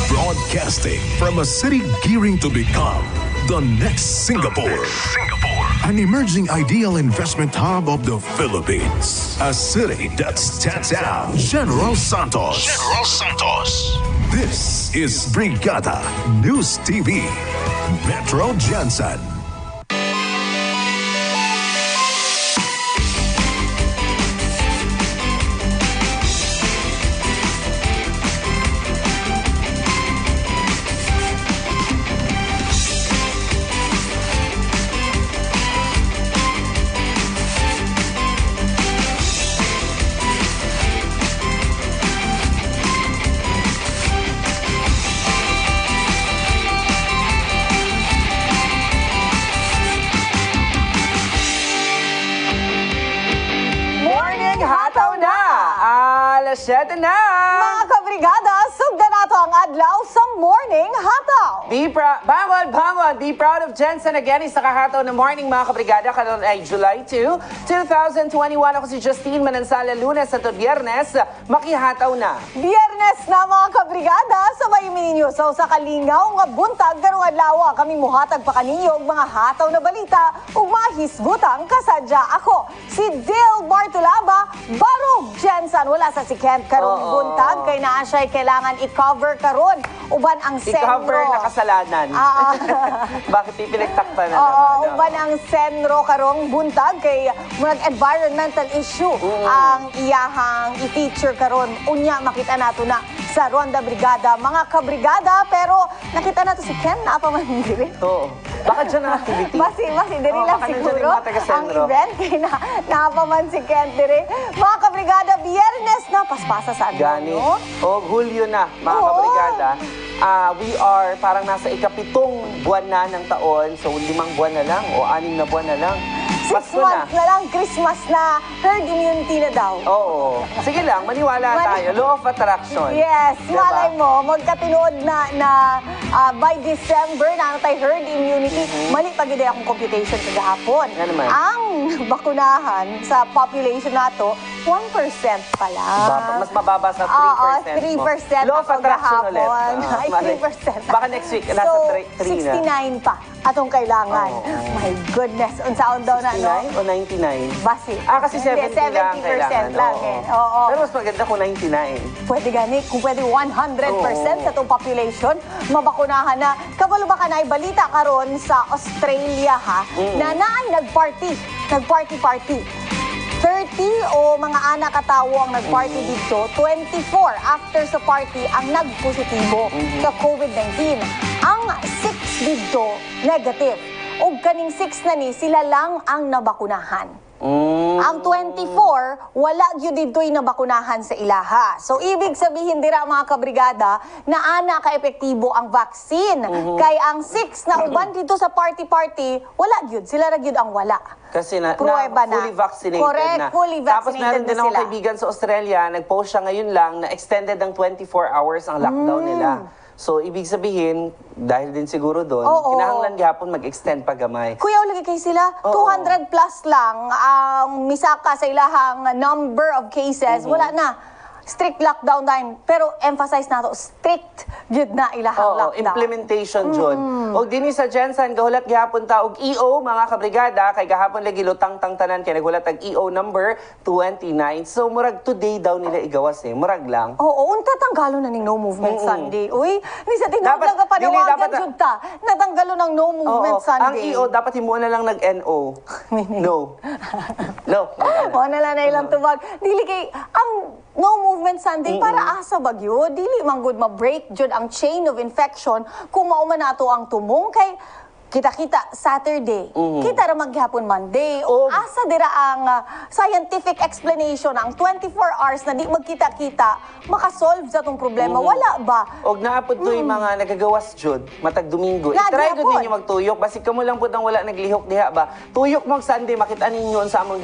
Broadcasting from a city gearing to become the next Singapore. An emerging ideal investment hub of the Philippines. A city that stands out. General Santos. This is Brigada News TV. Metro Jensen. Siyete na! Mga kabrigada, sugdan nato ang adlaw sa Morning Hataw. Bangon! Be proud of Jensen again. Isa kahataw na morning mga kabrigada. Karon ay July 2, 2021. Ako si Justine Manansala. Lunes at Biyernes, makihataw na. Biyernes na mga kabrigada, sabay mininyo sa kalingaw nga buntag karong adlaw kami muhatag pa kaninyo og mga hataw na balita ug mga hisgutang kasadya. Ako si Dale Bartolaba, Barog Jensen. Wala sa si Kent karong buntag kay naa siya kailangan i-cover karon uban ang senro. I-cover na kasalanan. Bakit ipinagtakpan na naman? Uban ang senro karong buntag kay murag environmental issue ang iyahang i-feature karon. Unya makita nato na sa Ronda Brigada. Mga kabrigada, pero nakita nato si Ken na pa man diri. Oo. Baka dyan ang activity. Basi diri lang siguro ang event kay na pa man si Ken diri. Mga kabrigada, Biyernes na paspasa sa adlaw. Gani. Hulyo na, mga kabrigada. We are parang nasa ikapitong buwan na ng taon. So, 5 buwan na lang o 6 na buwan na lang. 6 months na lang, Christmas na, herd immunity na daw. Oo. Sige lang, maniwala tayo. Law of attraction. Yes, diba? malay mo, magkatinood na by December na tayo herd immunity. Mali pag ide akong computation kagahapon. Ano naman? Ang bakunahan sa population nato, 1% pa lang. Mas mababa sa 3%. Oo, 3% Law of attraction ulit. Ay, 3%. Baka next week, nasa 3 na. 69 pa atong kailangan. My goodness, unsaon daw na, no? 69 o 99? Basi. Kasi 70 lang 70% kailangan. lang eh. Oo. Pero mas maganda kung 99. Pwede gani, kung pwede 100% sa itong population, mabakunahan na. Kabalo ba ka na balita karon sa Australia ha, na naay nagparty. 30 o mga anak katawo ang nagparty dito, 24 after sa party ang nagpositibo sa COVID-19. Ang 6 dito, negative. O kaning 6 na ni, sila lang ang nabakunahan. Ang 24, wala gyud dito'y nabakunahan sa ilaha. So, ibig sabihin dira mga kabrigada, na ana ka-epektibo ang vaccine. Kay ang 6 na uban dito sa party-party, wala gyud. Sila ra gyud ang wala. Kasi na fully vaccinated Correct, na. fully Tapos vaccinated meron din na akong sila. kaibigan sa Australia, nag-post siya ngayon lang na extended ang 24 hours ang lockdown nila. So, ibig sabihin, dahil din siguro doon, kinahanglan gihapon mag-extend pa gamay. Kuya, lagi kay sila, 200 plus lang ang misaka sa ilahang number of cases. Wala na. Strict lockdown time. Pero emphasize na to, strict yun na ilahang lockdown. Implementation dyan. O din sa Jensen, gahulat gihapon ta og EO, mga kabrigada, kay gahapon lagi lutang-tang tanan, kay naghulat ang EO number 29. So, murag today daw nila igawas eh. Murag lang. Oo, unta tanggalo na ning No Movement Sunday. Uy, ni sa tinawag Dapat- nga panawagan dapat- jud ta. Natanggalo ng No Movement Ang Sunday. EO, dapat himuon na lang nag-NO. No. No. Mo na lang na ilang tubag. Dili kay ang No Movement Sunday para asa bagyo, dili man gud ma-break jud ang chain of infection kung mao man nato ang tumong kay kita-kita Saturday, kita ra maghapon Monday. O asa dira ang scientific explanation ang 24 hours na di magkita-kita makasolve sa tong problema. Wala ba? Og naapod to yung mga nagagawas jud matag Domingo. I-try gud ninyo magtuyok basi kamo lang pud ang wala naglihok diha ba. Tuyok mo Sunday makita ninyo sa among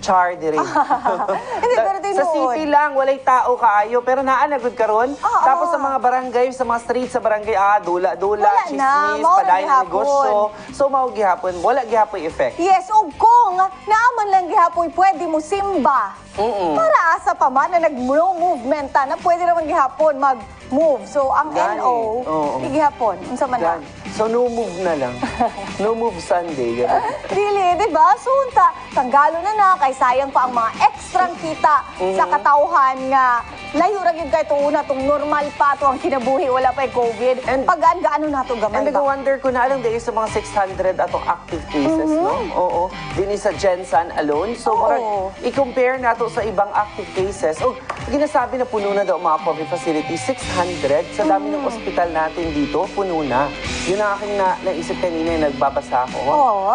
Char dire. Hindi, pero Sa city lang, walay tao kaayo. Pero naanagod karon. Oo. Tapos sa mga barangay, sa mga street sa barangay, dula-dula, Wala na. chismis, Mao na padayon gihapon. negosyo. So, mao gihapon. Wala gihapon effect. Yes, ug kung naaman lang gihapoy pwede mo simba. Para asa pa man na nag-movement na pwede naman gihapon mag-move. So ang Gani. NO, Oo. di gihapon. Unsa man na? Gan. So, no move na lang. No move Sunday. Ganun. Really, di ba? So, tanggalo na kay sayang pa ang mga ekstrang kita sa katauhan nga layo ra gyud kay una tong normal pa to ang kinabuhi wala pa COVID. And- Pag-gaano na to gamay And ba? nag-wonder ko na alam dahil sa mga 600 atong active cases, no? Oo. Din sa Jensen alone. So, Oo. parang i-compare nato sa ibang active cases. O, ginasabi na puno na daw mga COVID facilities, 600 sa dami ng ospital natin dito, puno na. Yun ang aking naisip kanina yung nagbabasa ako. Oo.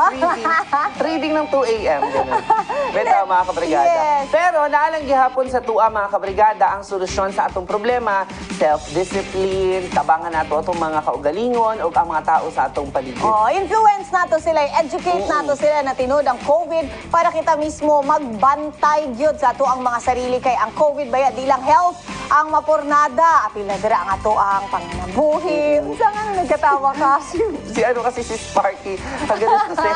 Reading ng 2 a.m. Ganun. Beta mga kabrigada. Yes. Pero naalang gihapon sa 2 mga kabrigada ang solusyon sa atong problema, self-discipline, tabangan nato atong mga kaugalingon o ang mga tao sa atong paligid. Oh, influence nato sila, educate nato sila na tinud ang COVID para kita mismo magbantay gyud sa ato ang mga sarili kay ang COVID baya di lang health ang mapurnada, apil na dira ang ato ang panginabuhi. Unsa nga nagkatawa ka? Si ano kasi si Sparky, kagalit na siya.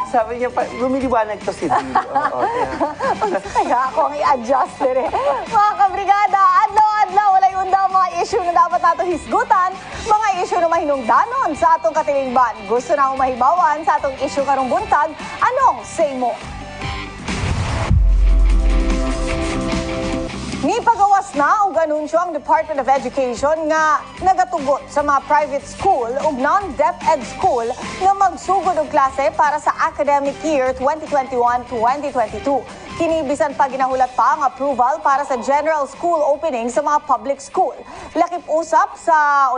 Sabi niya, lumiliwanag to si Dee. Oo, yeah. Unsa kaya ako ang i-adjust dire. Mga kabrigada, adlaw-adlaw walay unda mga issue na dapat nato hisgutan, mga issue na mahinungdanon sa atong katilingban. Gusto na mo mahibawan sa atong issue karong buntag, anong say mo? Nipagawas na og anunsyo ang Department of Education nga nagatugot sa mga private school ug non-DepEd school nga magsugod og klase para sa academic year 2021-2022. Kini bisan pa ginahulat pa ang approval para sa general school opening sa mga public school. Lakip usab sa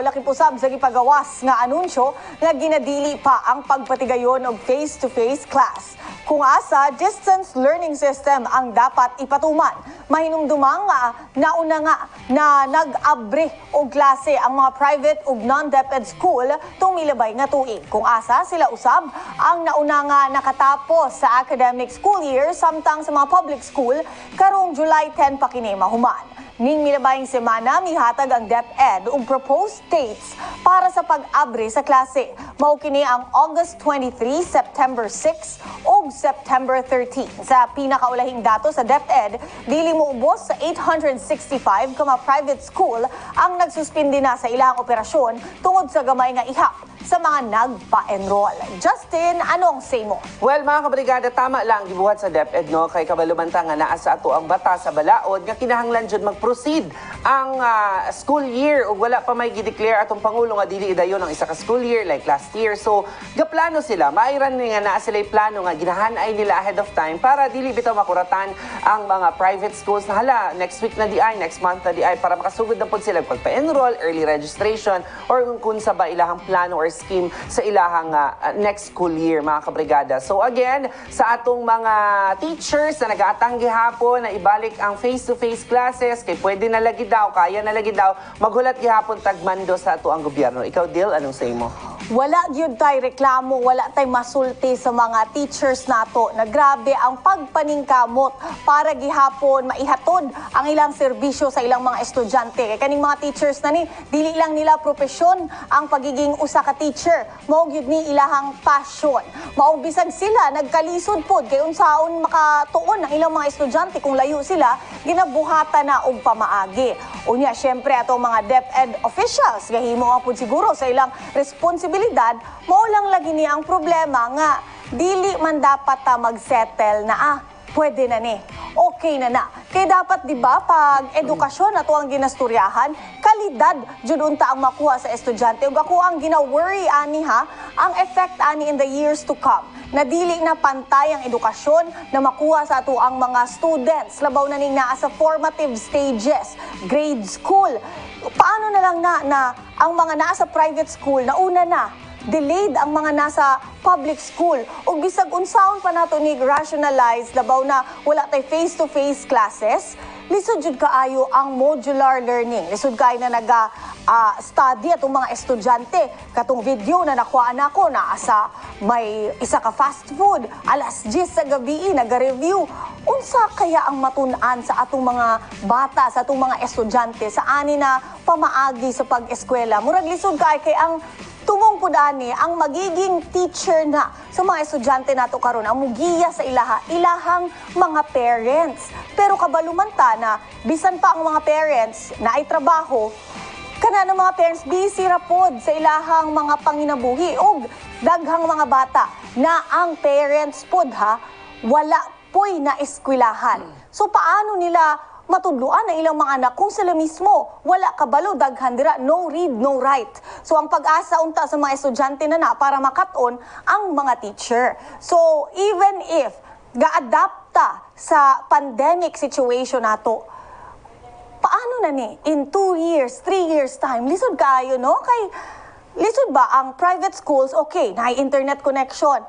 gipagawas nga anunsyo nga ginadili pa ang pagpatigayon og face-to-face class. Kung asa, distance learning system ang dapat ipatuman. Mahinumdumang nauna nga na nag-abre og klase ang mga private ug non-DepEd school tung milabay nga tuig. Kung asa, sila usab ang nauna nga nakatapos sa academic school year samtang sa mga public school karong July 10 pa kini mahuman. Ning milabayng semana mihatag ang DepEd og proposed dates para sa pag-abre sa klase. Mao kini ang August 23, September 6 ug September 13. Sa pinakaulahing dato sa DepEd, dili mo ubos sa 865 ka mga private school ang nagsuspindi na sa ilahang operasyon tungod sa gamay nga ihap sa mga nagpa-enroll. Justin, anong say mo? Well, mga kabrigada, tama lang gibuhat sa DepEd, no? Kay kabalumantang nga naa sa ato ang bata sa balaod nga kinahanglan jud mag-proceed ang school year ug wala pa may gi-declare atong pangulo nga dili idayon ang isa ka school year like last year. So, gaplano sila. Maayran nga naa sila plano nga ginahanay nila ahead of time para dili bitaw makuratan ang mga private schools na hala next week na di ay, next month na di ay para makasugod na pud sila pagpa-enroll, early registration or kung sa ba ilahang plano or scheme sa ilahang next school year, mga kabrigada. So again, sa atong mga teachers na nag-aatang gihapon na ibalik ang face-to-face classes, kay pwede na lagi daw, kaya na lagi daw, maghulat gihapon tagmando sa ato ang gobyerno. Ikaw, Dil, anong say mo? Wala gyud tay reklamo, wala tay masulti sa mga teachers nato na grabe ang pagpaningkamot para gihapon maihatod ang ilang serbisyo sa ilang mga estudyante. Kay kaning mga teachers na ni dili lang nila propesyon ang pagiging usa ka teacher, mao gyud ni ilahang passion. Mao bisag sila nagkalisod pod kay unsaon makatuon ang ilang mga estudyante kung layo sila, ginabuhatan na og pamaagi. Unya syempre atong mga DepEd officials gahimo nga pod siguro sa ilang responsibilidad, mao lang lagi ni ang problema nga dili man dapat ta mag-settle na pwede na ni. Okay na na. Kaya dapat, di ba, pag edukasyon na to ang ginasturyahan, kalidad, jud unta ang makuha sa estudyante. Ug ako ang gina-worry, ani ha, ang effect, ani, in the years to come. Na dili na pantay ang edukasyon na makuha sa ato ang mga students. Labaw na ning naa sa formative stages, grade school. Paano na lang na ang mga naa sa private school na una na delayed ang mga nasa public school. O bisag unsaon pa nato ni rationalize labaw na wala tay face-to-face classes, lisod jud kaayo ang modular learning. Lisod kaayo na study atong mga estudyante. Katong video na nakuha nako na asa may isa ka fast food, alas 10 sa gabi naga-review. Unsa kaya ang matun-an sa atong mga bata, sa atong mga estudyante sa ani na pamaagi sa pag-eskwela? Murag lisod kay ang tumong pud ani ang magiging teacher na sa mga estudyante nato karon ang mugiya sa ilahang mga parents. Pero kabalumanta na bisan pa ang mga parents na ay trabaho, kana ng mga parents busy ra pod sa ilahang mga panginabuhi og daghang mga bata na ang parents pod wala po'y na eskwelahan. So paano nila matudluan ang ilang mga anak kung sila mismo wala kabalo, daghan dira, no read, no write. So ang pag-asa unta sa mga estudyante na para makat-on ang mga teacher. So even if gaadapta sa pandemic situation nato, paano na ni in 2 years, 3 years time, lisod kayo, no? Kay lisod ba ang private schools, okay, na internet connection,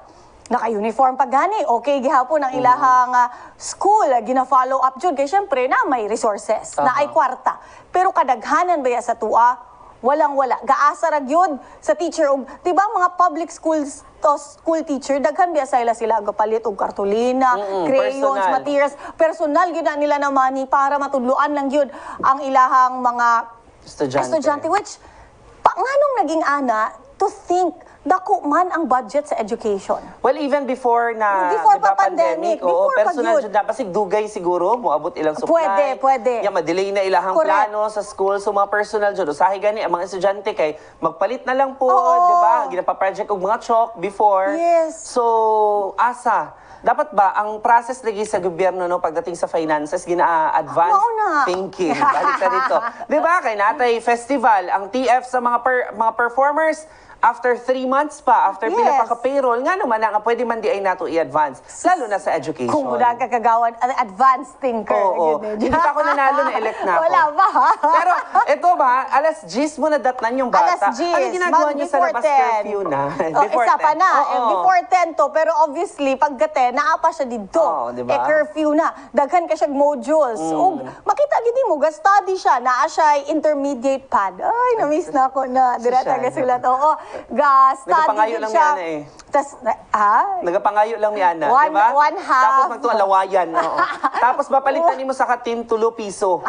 naka-uniform pa gani, okay, gihapon ang ilahang school, gina-follow up dyan, kaya syempre na may resources, na ay kwarta. Pero kadaghanan ba ya sa tua? Walang-wala. Gaasa ra gyud sa teacher. Og, di ba mga public schools, school teacher, daghan biya sila gapalit og kartolina, crayons, personal. materials. Personal gyud na nila na money para matudluan lang gyud ang ilahang mga estudyante. Which, nganong naging ana to think dako man ang budget sa education? Well, even before pa pandemic, oo, before pa personal yun. jud na pasig dugay siguro moabot ilang supply. Pwede. Ya madelay na ilahang Correct. plano sa school, so mga personal jud. Usahay gani ang mga estudyante kay magpalit na lang po, Oo. di ba? Ginapa-project og mga chalk before. Yes. So, asa dapat ba ang process lagi sa gobyerno no pagdating sa finances gina-advance Mao na. thinking. Balik ta dito. 'Di ba kay natay festival ang TF sa mga performers after 3 months pa, after Yes. pila pa ka payroll, nga naman nga pwede man di ay nato i-advance. Lalo na sa education. Kung muna ka kagawan, advanced thinker. Oo. Ganun. Hindi pa ako nanalo, na-elect na ako. Wala ba? Pero ito ba, alas 10 mo na datnan yung bata. Alas 10, Ano ginagawa niyo sa before labas 10. curfew na? Isa pa 10. na. Oo. Before 10 to. Pero obviously, pagkate, naapa siya dito. Oo, diba? Curfew na. Daghan ka siya modules. Ug makita gid mo, ga-study siya. Naa siya intermediate pad. Ay, na-miss na ako na. Dira siya, taga no? sulat. Oo. Ga-study Nagapangayo gid lang siya. ni Ana eh. Tas, Nagapangayo lang ni Ana, One- di ba? one half. Tapos magtualawayan. Oo. Tapos mapalitan mo sa katin 2 piso.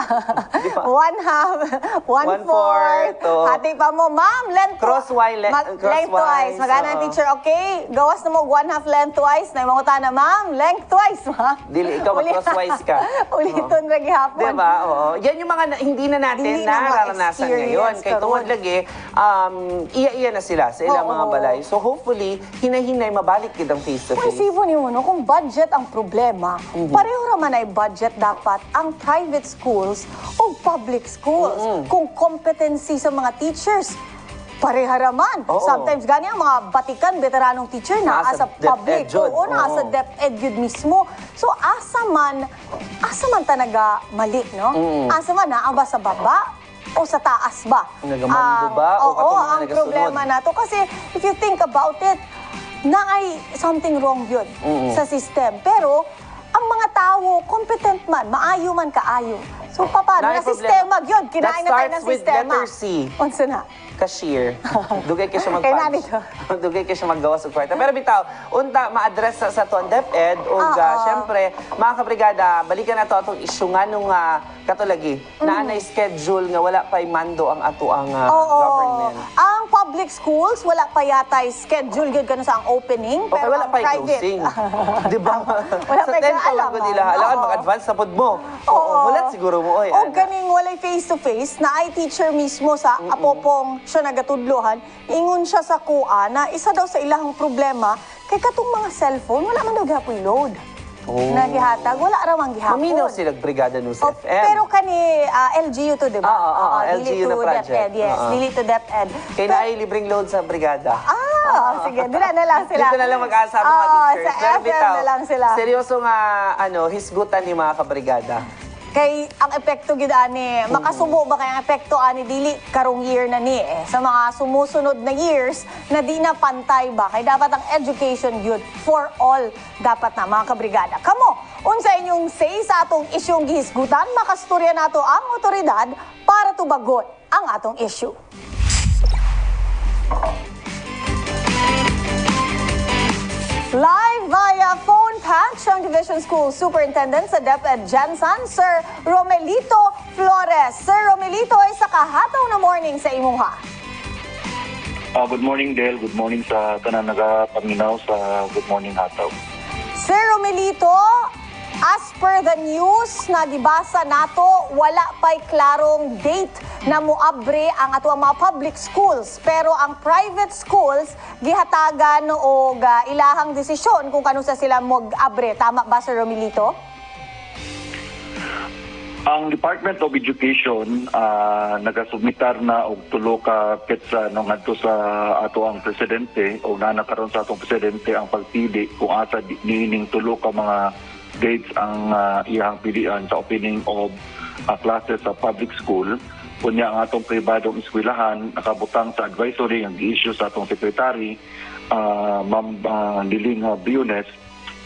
Di ba? 1/2, 1/4. 1/4, oh. Hati pa mo, ma'am, Crosswise, lengthwise. Magana oo. teacher, okay? Gawas na mo 1/2 lengthwise. Na yung mga ma'am, lengthwise, ma'am. Dili, ikaw mag-crosswise ka. Uliton ra gihapon. Di ba? Oo. Yan yung mga hindi na natin Hindi na nararanasan ngayon. ma-experience Kay karon. tungod lagi, iya-iya na sila sa ilang Oo. mga balay. So hopefully, hinay-hinay mabalik gid ang face-to-face. Isipo niyo no, kung budget ang problema, pareho raman ay budget dapat ang private schools o public schools. Kung competency sa mga teachers, pareha raman. Oo. Sometimes gani ang mga batikan, veteranong teacher na Naa sa asa public. DepEd jud. Oo, na sa Oo. DepEd yun mismo. So asa man talaga mali, no? Asa man na ba sa baba? O sa taas ba? Nagamando ba? O Oo, katong mga ang nagasunod? problema nato. Kasi if you think about it, na ay something wrong yun sa system. Pero, ang mga tao, competent man, maayo man kaayo. So, paano Naay na problema. sistema yun? Kinain That na tayo starts ng with sistema. letter C. Unsa na? Cashier. Dugay ka siya Kaya mag-punch. nandito. Dugay ka siya maggawa sa kwarta. Pero bitaw, unta ma-address sa tuan DepEd o syempre, mga kabrigada, balikan na to atong isyu nga nung katulagi. Na anay schedule nga wala pa'y mando ang ato ang government. Ang public schools, wala pa yata schedule yun ganun sa ang opening. Okay, pero wala ang pa private, closing. Di ba? Wala sa pa 10 alam, ko nila. Alam, mag-advance na pod mo. Oo, hulat siguro mo. Oy, O ana. ganing walay face-to-face na ay teacher mismo sa apopong siya nagatudlohan, ingon siya sa kuha na isa daw sa ilahang problema kay katong mga cellphone, wala man daw gihapoy load. Nagihatag, wala ra man gihapon. Maminaw silang brigada news Oh, FM. pero kani LGU to, di ba? Oo, LGU na to project. DepEd, yes. Oo. Dili to DepEd. Kaya na ay libreng load sa brigada. Sige, dila na lang sila. Dito na lang mag-asa mga teachers. Sa Pero FM bitaw, na lang sila. seryoso nga, hisgutan ni mga kabrigada. Kay ang epekto gid ani, makasubo ba kay ang epekto ani dili karong year na ni sa mga sumusunod na years na di na pantay ba kay dapat ang education yun for all dapat na mga kabrigada. Kamo, unsa inyong say sa atong isyong gihisgutan, makastorya nato ang otoridad para tubagon ang atong issue. Live via phone patch ang Division School Superintendent sa DepEd Gensan, Sir Romelito Flores. Sir Romelito, ay sa kahataw na morning sa imuha. Good morning, Del. Good morning sa tanan nagapaminaw sa Good Morning Hataw. Sir Romelito, as per the news na gibasa nato, wala pa'y klarong date na muabre ang ato mga public schools. Pero ang private schools, gihatagan o ilahang desisyon kung kano sa sila mag-abre. Tama ba, Sir Romelito? Ang Department of Education nagasubmitar na og tulo ka petsa nung adto sa ato ang presidente o nanakaron sa atong presidente ang pagpili kung asa niining tulo ka mga dates ang iyang pilian sa opening of classes sa public school. Kunya ang atong pribadong eskwelahan nakabutang sa advisory ang gi-issue sa atong secretary, Ma'am Liling Briones,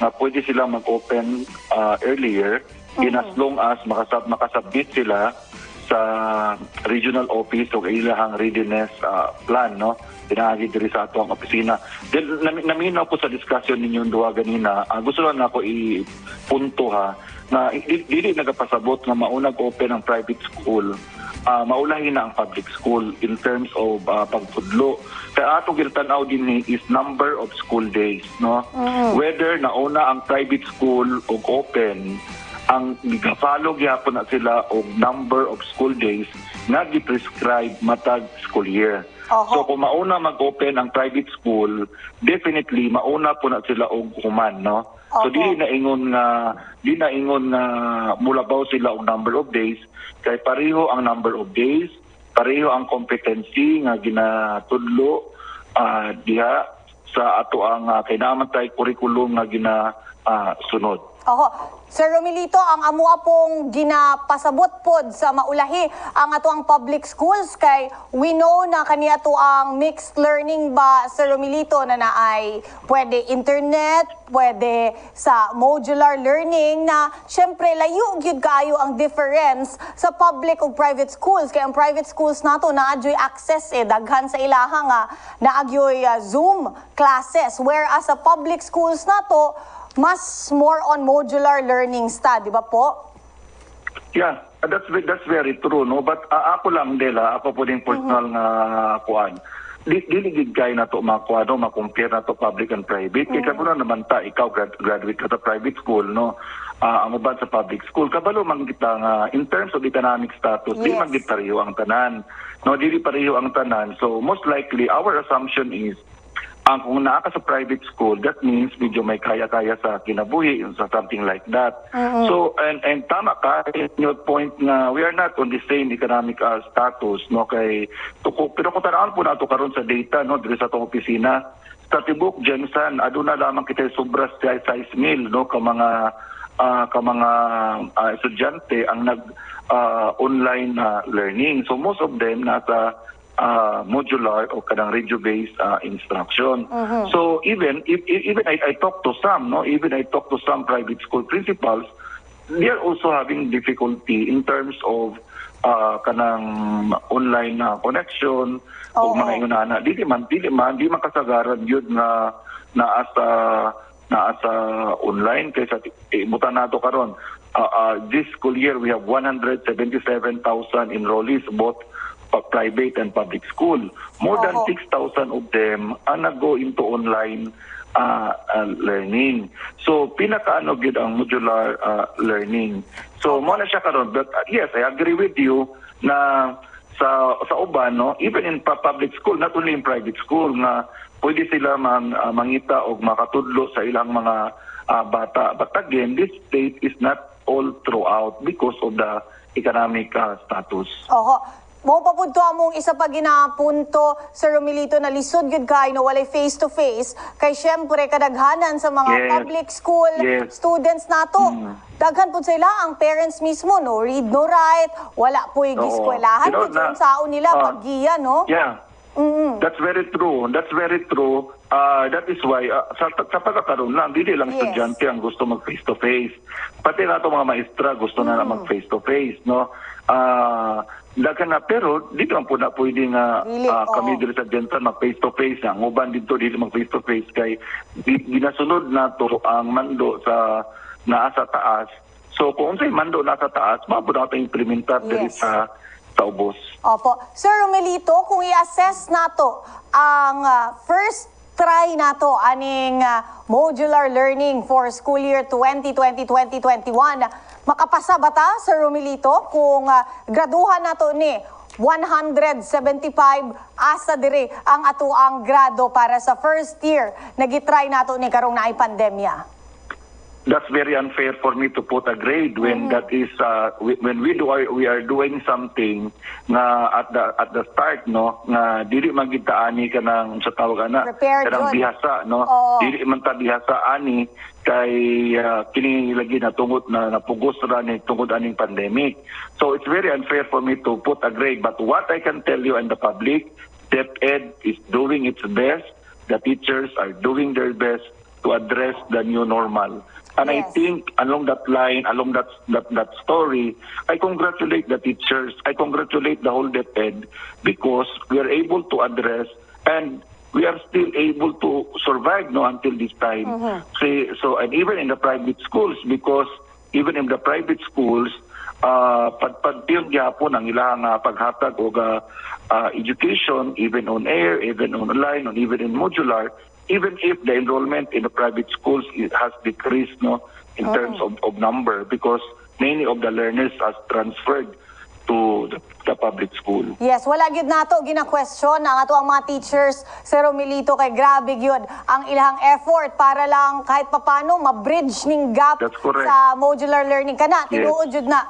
na pwede sila mag-open earlier in as long as makasubmit sila sa regional office o ilahang readiness plan, no? Pinahagi diri sa ato ang opisina. Then, naminaw po sa discussion ninyong duha ganina, gusto lang ako ipunto ha, na dili nagapasabot nga maunag open ang private school, maulahin na ang public school in terms of pagtudlo. Kaya ato giltanaw din is number of school days, no? Whether nauna ang private school o open, ang gigapalo gyapon na sila og number of school days nga gi-prescribe matag school year. So kung mauna mag-open ang private school, definitely mauna po na sila og human, no? So di na ingon nga mulabaw sila og number of days, kay pareho ang number of days, pareho ang competency nga ginatudlo diha sa ato ang kinamantay curriculum nga ginasunod. Sir Romelito, ang amua pong ginapasabot pod sa maulahi ang ato ang public schools kay we know na kaniya to ang mixed learning ba, Sir Romelito, na naay pwede internet, pwede sa modular learning na syempre layo gyud kaayo ang difference sa public ug private schools. Kay ang private schools nato naadyoy access daghan sa ilaha nga naagyoy Zoom classes, whereas sa public schools nato mas more on modular learning sta, di ba po? Yeah, that's very true, no? But ako lang, Dela, ako po din personal nga kuan. Dili gid kay nato makuha, no, ma-compare nato public and private. Kaya kung naman ta, ikaw graduate ka sa private school, no? Ang uban sa public school, kabalo man kita nga in terms of economic status, di man gid pareho ang tanan. No, dili pareho ang tanan. So most likely our assumption is kung naa ka sa private school, that means medyo may kaya-kaya sa kinabuhi, sa something like that. So, and tama ka, your point na we are not on the same economic status, no, kay, pero kung tanaan po nato karon sa data, no, dito sa itong opisina, sa tibok, Jensen, aduna lamang kita sobra sa 6,000, no, ka mga estudyante ang nag-online learning. So, most of them nasa modular o kanang radio-based instruction. So even I talk to some, no, even I talk to some private school principals, they are also having difficulty in terms of kanang online connection o mga inunana. Di man kasagaran yun na asa online kaysa ibutan nato karon. This school year we have 177,000 enrollees both private and public school. More than 6,000 of them are nag-go into online learning. So pinakaano gid ang modular learning. So mo na siya karon, but yes, I agree with you na sa uban, no, even in public school, not only in private school, na pwede sila mangita o makatudlo sa ilang mga bata. But again, this state is not all throughout because of the economic status. Mo papunto among isa pa ginapunto Sir Romelito na lisod gyud kay no walay face to face kay syempre kadaghanan sa mga Yes. public school Yes. students nato. Daghan pud sila ang parents mismo no read no write, wala puy Oo. giskwelahan You know pud sa na- unsaon nila paggiya no. Yeah. That's very true. That's very true. That is why sa pagkakaroon lang, hindi lang Yes. estudyante ang gusto mag face to face. Pati na itong mga maestra gusto na mag face to face, no? Dagan na pero dito ang po na pwede nga Really? kami Oo. dito sa Jensen mag face to face ang uban dito mag face to face kay ginasunod na to ang mando sa naa sa taas. So kung unsay mando na sa taas, mabud na ito implementar diri Yes. sa ubos. Opo. Sir Romelito, kung i-assess nato ang first try nato aning modular learning for school year 2020-2021, makapasa ba ta, Sir Romelito, kung graduhan nato ni 175 asa dire ang atuang grado para sa first year na gitry nato ni karong naay pandemya? That's very unfair for me to put a grade when that is when we are doing something na at the start no nga dili magita ani kanang sa tawag ana Prepared kanang yun. bihasa no Oo. dili man ta bihasa ani kay kini lagi na tungod na napugos ra ni tungod aning pandemic. So it's very unfair for me to put a grade, but what I can tell you and the public, DepEd is doing its best. The teachers are doing their best to address the new normal. And I Yes. think along that line, along that story, I congratulate the teachers. I congratulate the whole DepEd because we are able to address and we are still able to survive no until this time. So and even in the private schools, because even in the private schools, pagpagtiyong gyapon ang ilang paghatag og education, even on air, even online, or even in modular, even if the enrollment in the private schools has decreased no in terms of number because many of the learners has transferred to the public school. Yes, wala gyud nato gina-question ang ato ang mga teachers Sir Romelito kay grabe gyud ang ilang effort para lang kahit papano ma-bridge ning gap That's correct. sa modular learning kana tinuod jud na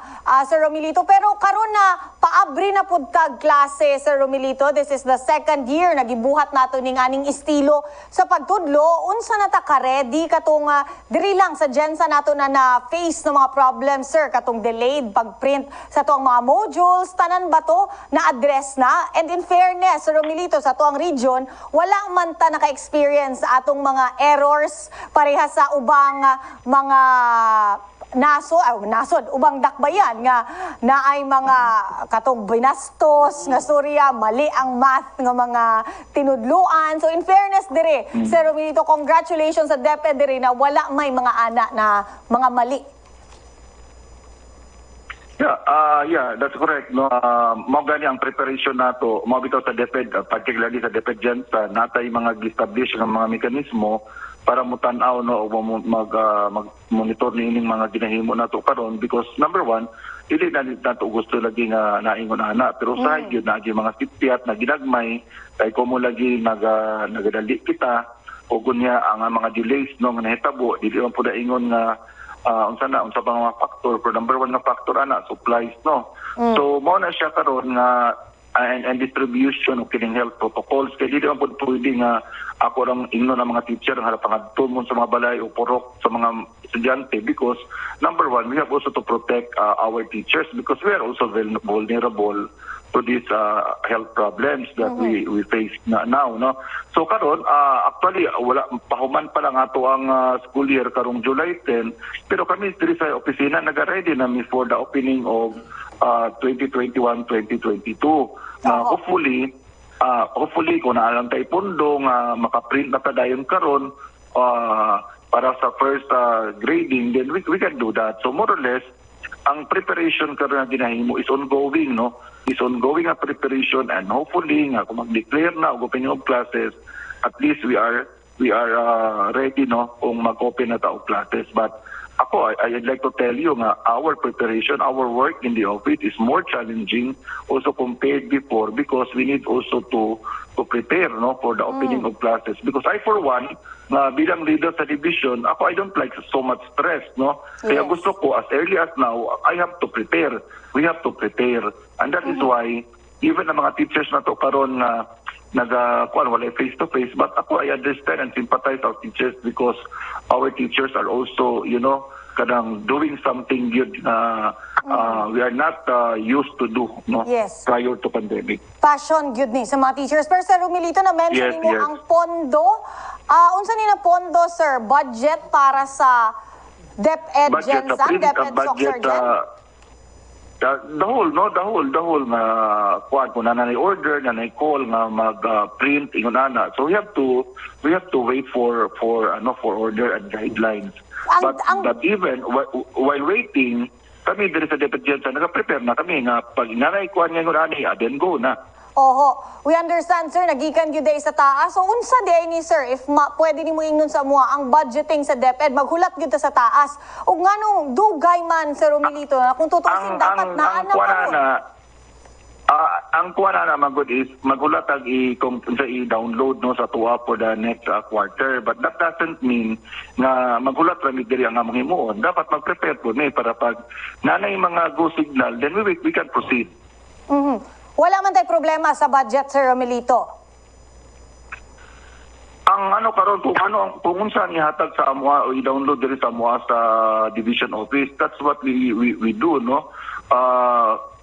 Sir Romelito pero karon na paabri na pud tag klase Sir Romelito. This is the second year nagibuhat nato ning aning estilo sa pagtudlo. Unsa na ta ka ready katong diri lang sa Jensa nato na face ng mga problems sir katong delayed pagprint sa tuang mga modules tanan ba to na-address na? And in fairness, Sir Romelito, sa tuang region, wala man ta naka-experience sa atong mga errors pareha sa ubang mga nasod, ubang dakbayan nga naay mga katong binastos nga storya, mali ang math nga mga tinudluan. So in fairness dire, Sir Romelito, congratulations sa DepEd dire na wala may mga anak na mga mali. Yeah, that's correct. No, mao gani ang preparation nato, mao bitaw sa DepEd, particularly sa DepEd Jensa, natay mga establish nga mga mekanismo para mutan-aw no mag-monitor niining mga ginahimo nato karon because number one, dili na nato gusto lagi nga naingon ana pero sa gyud na gyud mga sitpiat na ginagmay kay komo lagi nagadali kita o kunya ang mga delays no nga nahitabo dili man pud ingon nga unsa pa nga factor pero number one nga factor ana supplies no so mao na siya karon nga and distribution of kining health protocols kay dili man pud pwede nga ako lang ingno ng mga teacher nga pangadto mo sa mga balay o purok sa mga estudyante because number one we have also to protect our teachers because we are also vulnerable to these health problems that we face now no so karon actually wala pahuman pa lang ato ang school year karong July 10 pero kami diri sa opisina naga-ready na mi for the opening of 2021-2022 hopefully kung naalang tayo pundo nga makaprint na tadayon karon para sa first grading then we can do that so more or less ang preparation karon nga ginahimo is ongoing no is ongoing ang preparation and hopefully nga kung mag-declare na og opening of classes at least we are ready no kung mag-open na ta og classes but ako I'd like to tell you nga our preparation our work in the office is more challenging also compared before because we need also to prepare no for the opening of classes because I for one bilang leader sa division ako I don't like so much stress no kaya gusto ko as early as now I have to prepare we have to prepare and that is why even ang mga teachers na to karon nga kuan wala face to face, but ako I understand and sympathize our teachers because our teachers are also kadang doing something good na we are not used to do Yes. prior to pandemic. Passion gyud ni sa mga teachers. Pero Sir Romilito, na-mention Yes, mo yes. ang pondo. Unsa ni na pondo, sir? Budget para sa DepEd Budget Gensan, DepEd budget Soccer the whole nga kuan kung nanay order nanay call nga mag print ingon ana, so we have to wait for order and guidelines. But even while waiting, kami diri sa DepEd Gensan naka-prepare na kami nga pag nanay kuan nga ingon ani, then go na. Oho, we understand, sir, nagikan gyud day sa taas. So unsa day ni sir, if pwede nimo ingnon sa mua ang budgeting sa DepEd, maghulat gyud ta sa taas. Ug nganong dugay man, Sir Romilito, na kung tutusin dapat naa na karon. Ang kuana na magud is maghulat ag kung i-download sa tuwa for the next quarter, but that doesn't mean nga maghulat ra mi diri ang among himuon. Dapat mag-prepare po ni para pag nanay mga go signal, then we can proceed. Wala man tay problema sa budget, Sir Romilito. Ang karon kung unsa ni hatag sa amwa o i-download diri sa amwa sa division office, that's what we do, no.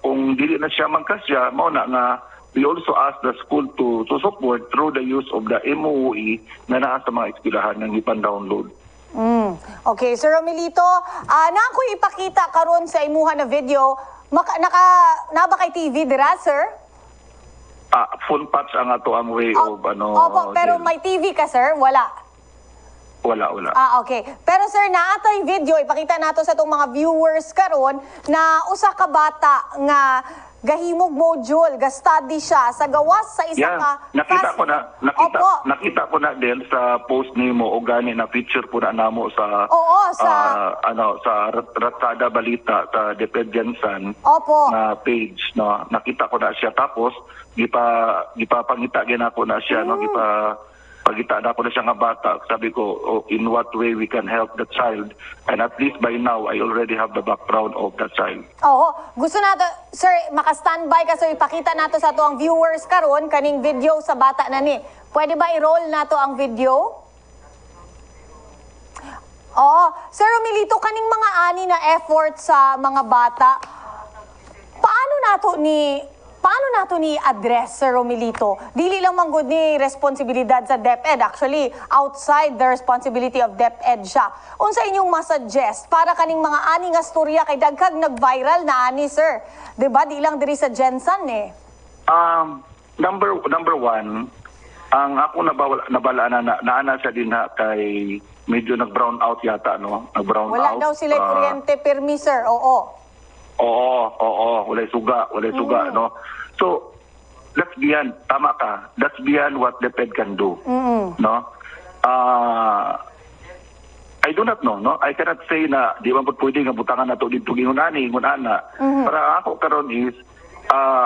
Kung dili na siya magkasya, mao na nga we also ask the school to support through the use of the MOE na naa sa mga eskwelahan ng ipan-download. Okay, Sir Romilito, na ako ipakita karon sa imuha na video. Na ba kay TV dira, sir? Full patch ang ato ang way of Opo, pero may TV ka, sir? Wala. Wala. Okay. Pero sir, naatay video, ipakita nato sa itong mga viewers karon na usa ka bata nga gahimog module, ga-study siya sa gawas sa isa ka nakita ko na Opo. din sa post nimo o gani na picture po na namo sa sa Ratsada Balita sa DepEd Gensan Opo. na page, no. Nakita ko na siya, tapos gipapangita gyud ako na siya, no. Pagita na ako na siya nga bata, sabi ko, in what way we can help the child, and at least by now I already have the background of the child. Oo. Gusto nato, sir, maka-standby ka, sir, ipakita nato sa tuang viewers karon kaning video sa bata na ni. Pwede ba i-roll nato ang video? Oo. Sir Romilito, kaning mga ani na effort sa mga bata, paano nato ni address, Sir Romilito? Dili lang man gud ni responsibilidad sa DepEd. Actually, outside the responsibility of DepEd siya. Unsa inyong masuggest para kaning mga ani nga storya kay dagkag nag-viral na ani, sir? 'Di ba? Di lang diri sa Gensan eh. Number one, ang ako nabala na siya din kay medyo nag-brown out yata, no? Nag-brown out. Wala daw sila kuryente permi, sir. Oo. Walay suga, no. So that's beyond, tama ka, that's beyond what the DepEd can do, no. I do not know, no. I cannot say na di man pwede nga butangan nato dito ingon ana. Para ako karon is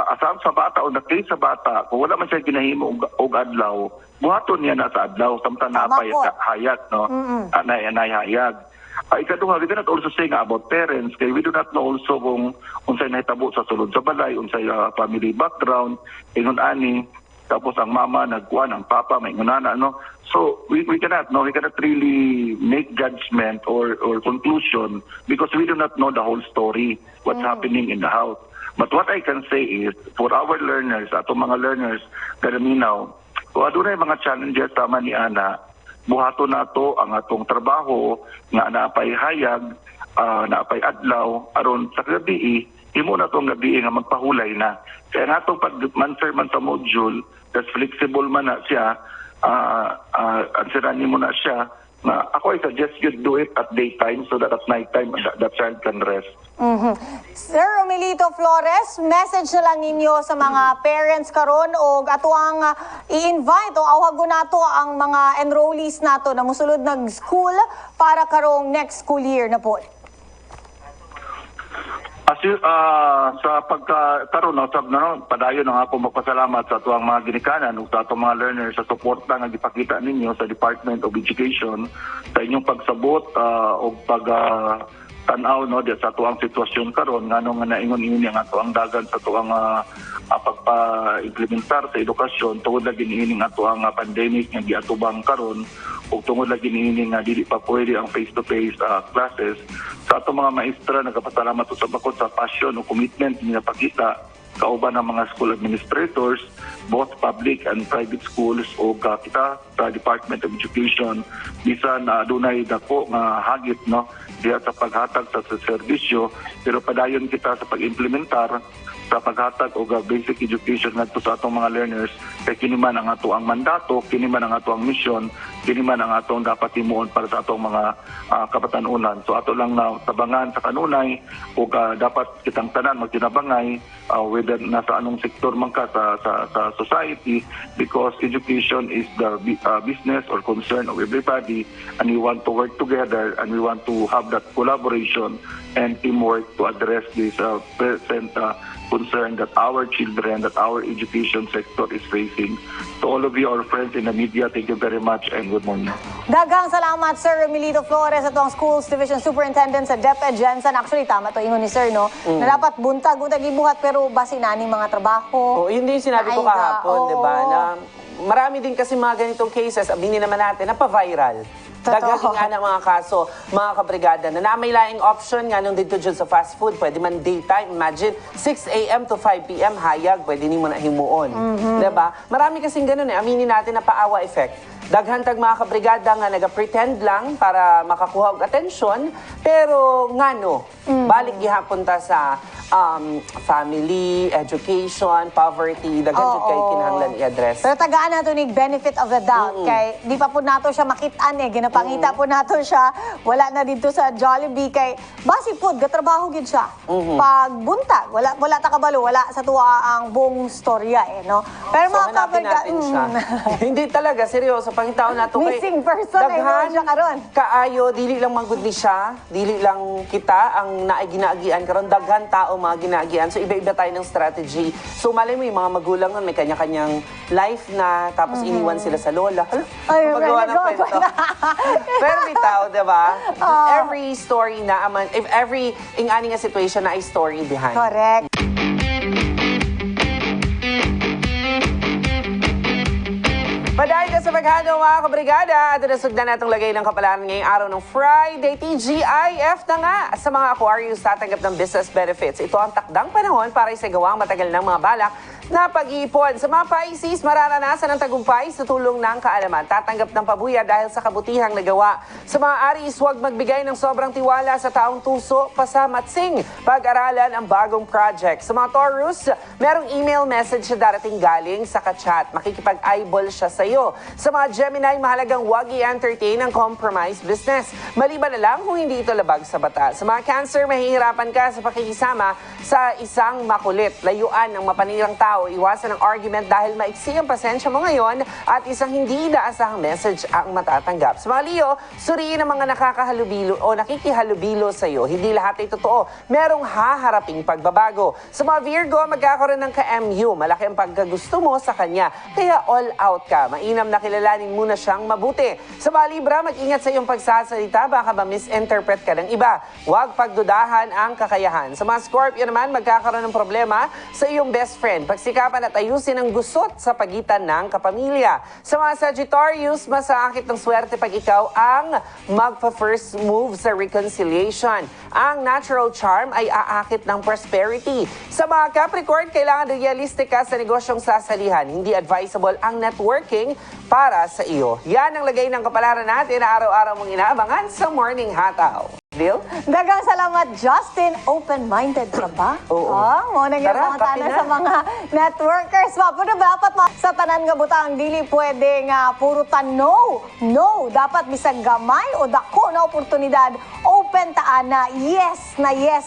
asam sa bata o nakay sa bata, kung wala man siya ginahimo og adlaw, buhaton niya na sa adlaw samtang napay hayag, no. Anay hayag. Ikaduha, we cannot also say nga about parents, kaya we do not know also kung unsay nahitabo sa sulod sa balay, unsay family background, ingon ani, tapos ang mama nagkuan, ang papa may ngunana, no. So we cannot really make judgment or conclusion because we do not know the whole story, what's happening in the house. But what I can say is, for our learners, atong mga learners, kadaminaw, kung adunay mga challenges sama ni ana, buhato nato ang atong trabaho nga naapay hayag, naapay adlaw aron sa gabi imo na tong gabi nga magpahulay na. Kaya nga itong pag-answer man sa module, that's flexible man na siya, answeran mo na siya, na ako I suggest you do it at daytime so that at nighttime the child can rest. Sir Romilito Flores, message na lang ninyo sa mga parents karon o ato ang i-invite o awhagon nato ang mga enrollees nato na musulod nag-school para karong next school year na po. Sa pagkakaroon, padayon na ako magpasalamat sa tuwang mga ginikanan o sa atong mga learners sa suporta nga gipakita ninyo sa Department of Education sa inyong pagsabot o tanaw no di sa tuang sitwasyon karon ngano nga naingon ini nga tuang dagan sa tuang pagpa-implementar sa edukasyon tungod lagi niini nga tuang pandemic nga giatubang karon ug tungod lagi niini nga dili pa pwede ang face-to-face classes sa ato mga maestra nagapasalamat sa bakod sa passion o commitment niya pakita kauban ng mga school administrators, both public and private schools o kita sa Department of Education bisan na adunay dako nga hagit no diya sa paghatag sa serbisyo pero padayon kita sa pag-implementar sa paghatag og basic education ngadto sa atong mga learners kay kini man ang ato ang mandato, kini man ang ato ang mission, kini man ang atong dapat himuon para sa atong mga kabatanunan. So ato lang na tabangan sa kanunay ug dapat kitang tanan magtinabangay whether nasa anong sektor man ka sa society because education is the business or concern of everybody and we want to work together and we want to have that collaboration and teamwork to address this present concern that our children, that our education sector is facing. To all of you, our friends in the media, thank you very much and good morning. Daghang salamat, Sir Emilito Flores, atong Schools Division Superintendent sa DepEd Jensen. Actually, tama to ingon ni Sir, no? Na dapat buntag ibuhat pero basi na mga trabaho. Yun din sinabi ko kahapon, di ba? Na marami din kasi mga ganitong cases, abinin naman natin, na pa-viral. Dagaging ana mga kaso, mga kabrigada, na may laing option nga nung dito dyan sa fast food, pwede man daytime, imagine, 6 a.m. to 5 p.m. hayag, pwede ni mo na himuon. Diba? Marami kasing ganun aminin natin na paawa effect. Daghantag mga kabrigada nga naga-pretend lang para makakuha og atensyon, pero ngano, balik gihapon ta sa family, education, poverty, daghan kay kinahanglan i-address. Pero tagaan nato ni benefit of the doubt kay di pa po nato siya makitaan ginapangita po nato siya wala na dito sa Jollibee kay basi pud gatrabaho gid siya. Pag buntag wala ta kabalo wala sa tuwa ang buong storya no. Pero So, mga hanapin natin siya. Hindi talaga seryoso pangitaon nato kay missing person daghan siya karon. Kaayo dili lang manggod ni siya, dili lang kita ang naay ginaagian karon daghan tao mga ginaagian. So iba-iba tayo ng strategy. So malay mo yung mga magulang nun, may kanya-kanyang life na tapos iniwan sila sa lola. Ay, Pagawa ng kwento. Pero bitaw, diba? Every story na, if every ingani nga situation na ay story behind. Correct. Padahil ka sa paghano mga kabrigada at nasugdan natong lagay ng kapalaran ngayong araw ng Friday. TGIF na nga sa mga Aquarius tatanggap ng business benefits. Ito ang takdang panahon para isagawang matagal ng mga balak na pag-iipon. Sa mga Pisces, mararanasan ang tagumpay sa tulong ng kaalaman. Tatanggap ng pabuya dahil sa kabutihang nagawa. Sa mga Aries, huwag magbigay ng sobrang tiwala sa taong tuso, pasamatsing. Pag-aralan ang bagong project. Sa mga Taurus, merong email message na darating galing sa kachat. Makikipag-eyeball siya sa iyo. Sa mga Gemini, mahalagang huwag i-entertain ang compromise business. Maliban na lang kung hindi ito labag sa batas. Sa mga Cancer, mahihirapan ka sa pakikisama sa isang makulit. Layuan ng mapanirang tao. Iwasan ang argument dahil maiksi ang pasensya mo ngayon at isang hindi inaasahang message ang matatanggap. Sa mga Leo, suriin ang mga nakakahalubilo o nakikihalubilo sa iyo. Hindi lahat ay totoo. Merong haharaping pagbabago. Sa mga Virgo, magkakaroon ng ka-MU. Malaki ang pagkagusto mo sa kanya. Kaya all out ka. Mainam na kilalanin muna siyang mabuti. Sa mga Libra, mag-ingat sa iyong pagsasalita. Baka ma-misinterpret ka ng iba. Huwag pagdudahan ang kakayahan. Sa mga Scorpio naman, magkakaroon ng problema sa iyong best friend. Pagsikapan at ayusin ang gusot sa pagitan ng kapamilya. Sa mga Sagittarius, masaakit ng swerte pag ikaw ang magpa-first move sa reconciliation. Ang natural charm ay aakit ng prosperity. Sa mga Capricorn, kailangan realistic ka sa negosyong sasalihan. Hindi advisable ang networking para sa iyo. Yan ang lagay ng kapalaran natin na araw-araw mong inaabangan sa Morning Hataw. Deal? Dagang salamat, Justin. Open-minded ka ba? Oo. Mo nang Tara, mga tanan kape na. sa mga networkers. Pero dapat sa tanan nga butang, dili pwede nga puro no. No, dapat bisag gamay o dako na oportunidad. Open taan na yes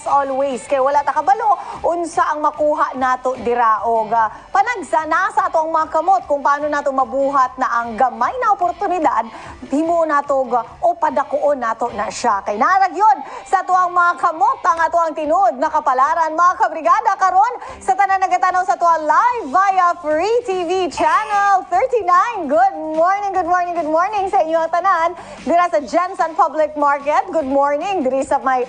always. Kaya wala ta kabalo, unsa ang makuha nato diraog. Panagsana sa ato ang mga kamot kung paano nato mabuhat na ang gamay na oportunidad, himo nato o padakuon nato na siya. Kay narag yun sa tuang mga kamot ang ato ang tinud na kapalaran mga kabrigada karon sa tanan nagatanaw sa tuwa live via Free TV Channel 39. Good morning sa inyo ang tanan dira sa Jensen Public Market. Good morning morning. Diri sa may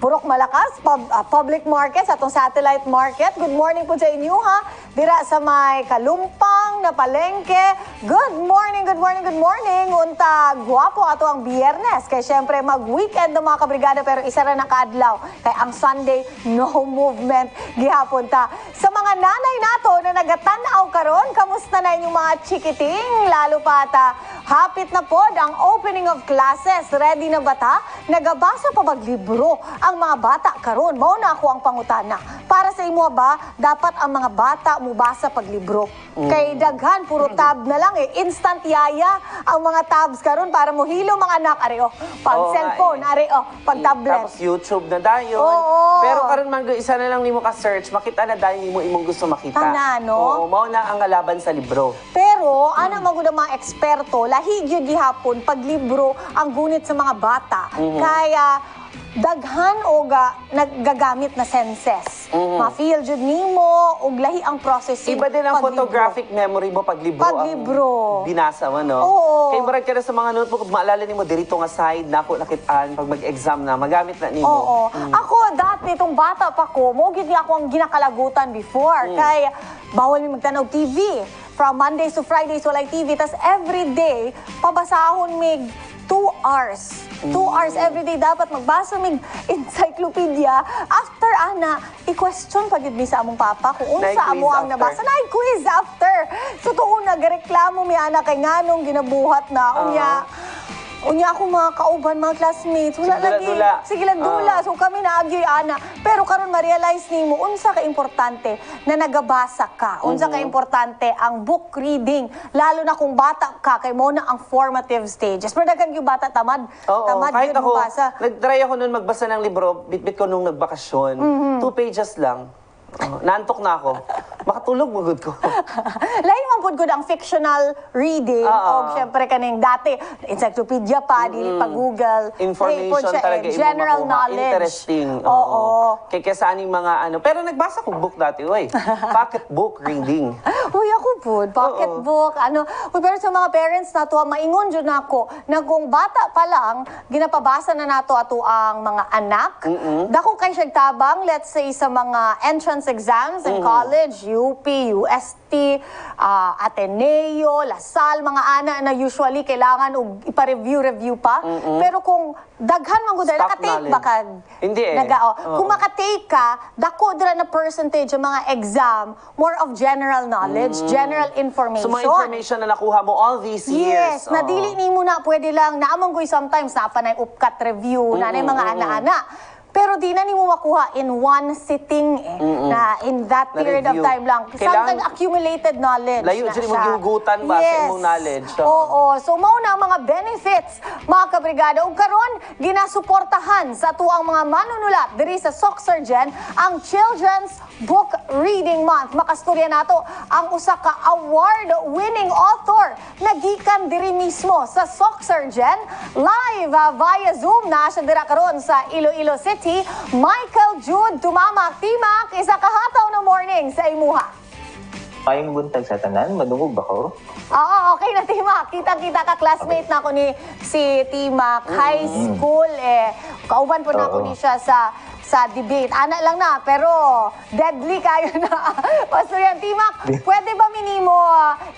Purok Malakas, public market, sa atong satellite market. Good morning po sa inyo ha. Dira sa may Kalumpang na palengke. Good morning, good morning, good morning. Unta, guwapo ato ang Biyernes. Kaya syempre mag-weekend ng mga kabrigada pero isa ra na kaadlaw. Kaya ang Sunday, no movement. Gihapon ta. Sa mga nanay nato na nagatanaw karon, kamusta na inyong mga chikiting? Lalo pa ta, hapit na pod ang opening of classes. Ready na ba ta? Nagabasa pa bag libro ang mga bata karon? Mao na ako ang pangutana. Para sa imo ba, dapat ang mga bata mubasa pag libro? Kay daghan puro tab na lang instant yaya ang mga tabs karon para mo hilo mga anak ari pag cellphone ari pag tablet. Tapos YouTube na dayon. Oo. Pero karon man isa na lang nimo ka search, makita na dayon nimo imong gusto makita. Tana, no? Oo, mao na ang kalaban sa libro. Pero, ana magud ang mga eksperto, lahi gyud gihapon pag libro ang gunit sa mga bata. Kaya daghan og naggagamit na senses. Ma-feel jud nimo og lahi ang processing. Iba din ang pag photographic memory mo pag libro. Pag libro. Ang binasa mo, no? Oo. Kay murag ka na sa mga notebook, maalala nimo dirito nga side nako nakitaan pag mag-exam na, magamit na nimo. Oo. Ako dati itong bata pa ko, mo gid ako ang ginakalagutan before. Kay bawal mi magtanaw TV. From Mondays to Fridays walay TV. Tas every day, pabasahon mig 2 hours. 2 hours every day dapat magbasa mig encyclopedia. After ana, i-question pagid mi sa among papa kung unsa amo ang nabasa. Na quiz after. So tuon nagareklamo mi ana kay nganong ginabuhat na unya ako mga kauban, mga classmates, wala Sige, lagi. dula. Sige lang dula. So kami naagyoy ana. Pero karon ma-realize nimo unsa ka importante na nagabasa ka. Unsa ka importante ang book reading. Lalo na kung bata ka kay mo na ang formative stages. Pero daghan yung bata tamad. Oo, Tamad kahit yun ako, mabasa. nag-try ako nun magbasa ng libro, bit-bit ko nung nagbakasyon. 2 pages lang. Naantok na ako. Makatulog magod ko. Lain man pud gud ang fictional reading o syempre kaning dati encyclopedia pa dili pa Google. Information Lain po siya, talaga imong general makuha. knowledge. Interesting. Oo. Kay kesa aning mga ano. Pero nagbasa ko book dati, oy. Pocket book reading. Uy, ako po, pocketbook, Uy, pero sa mga parents na to, maingon dyan ako na kung bata pa lang, ginapabasa na nato ato ang mga anak. Dako kay siya tabang, let's say sa mga entrance exams in college, UP, UST, Ateneo, Lasal, mga ana na usually kailangan ipa-review pa. Pero kung daghan man gud Stock naka-take ba ka? Hindi Kung maka-take ka, dako dira na percentage ng mga exam, more of general knowledge, general information. So mga information na nakuha mo all these years. Yes, na dili nimo na pwede lang naamang koy sometimes na pa na upkat review na mga ana-ana. Pero di na nimo makuha in one sitting na in that Na period of review. time lang. Sometimes accumulated knowledge Layo na dyan siya. mo gihugutan ba sa imong knowledge? Oo. So mao na ang mga benefits mga kabrigada. Ug karon ginasuportahan sa tuang mga manunulat diri sa Soxurgen ang Children's Book Reading Month. Makastorya nato ang usa ka award-winning author na gikan diri mismo sa Soxurgen live via Zoom na siya dira karon sa Iloilo City. Michael Jude Tumamak. Timak, isa kahataw na morning sa imuha. Ayong buntag sa tanan, madungog ba ko? Oo, okay na Timak. Kita-kita ka classmate na ako ni si Timak. High school kauban po na ako ni siya sa debate. Ana lang na, pero deadly kayo na. Pastor yan, Timak, pwede ba minimo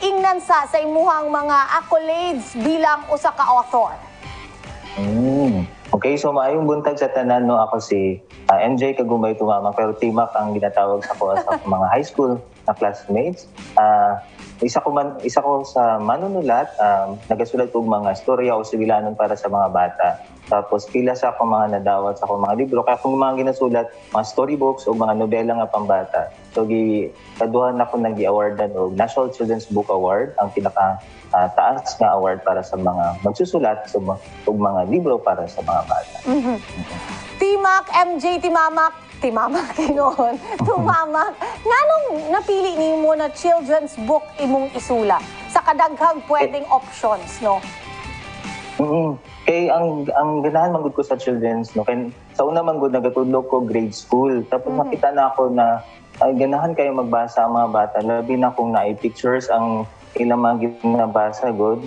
ingnan sa imuhang mga accolades bilang usa ka author? Okay, so maayong buntag sa tanan, no? Ako si MJ Kagumay Tumamang, pero Timak ang ginatawag sa ko sa mga high school na classmates. Isa ko sa manunulat, nagasulat og mga storya o sibilanon para sa mga bata. Tapos pila sa akong mga nadawat sa akong mga libro. Kaya kung mga ginasulat, mga storybooks o mga nobela nga pambata. So kaduhan ako nag-awardan og National Children's Book Award, ang pinaka taas na award para sa mga magsusulat og mga libro para sa mga bata. Timak, MJ, Timamak kinon. Tumamak. Nganong napili nimo na children's book imong isula sa kadaghang pwedeng options, no? Kay ang ganahan man gud ko sa children's, no, kay sa una man gud nagatudlok ko grade school, tapos nakita na ako na ay ganahan kayo magbasa ang mga bata, labi na kung naay pictures ang ilang mga ginabasa gud.